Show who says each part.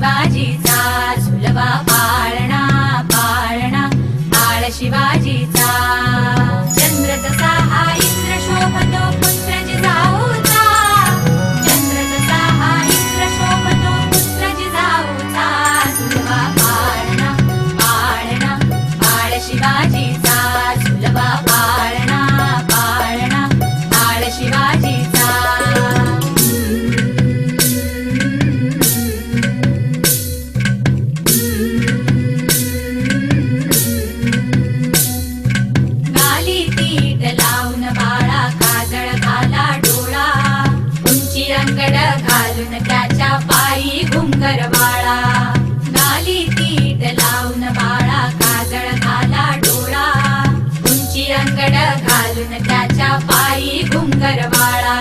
Speaker 1: शिवाजीचा झुलवा पाळणा पाळणा बाळ शिवाजीचा चंद्र जसा हा इंद्र शोभतो पुत्र जिजाऊचा चंद्र जसा हा इंद्र शोभतो पुत्र जिजाऊचा झुलवा पाळणा पाळणा बाळ शिवाजीचा झुलवा पाळणा पाळणा बाळ शिवाजीचा घालून त्याच्या पायी घुंगर बाळा गाली तीट लावून बाळा काजळ घाला डोळा उंची अंगड घालून त्याच्या पायी घुंगर बाळा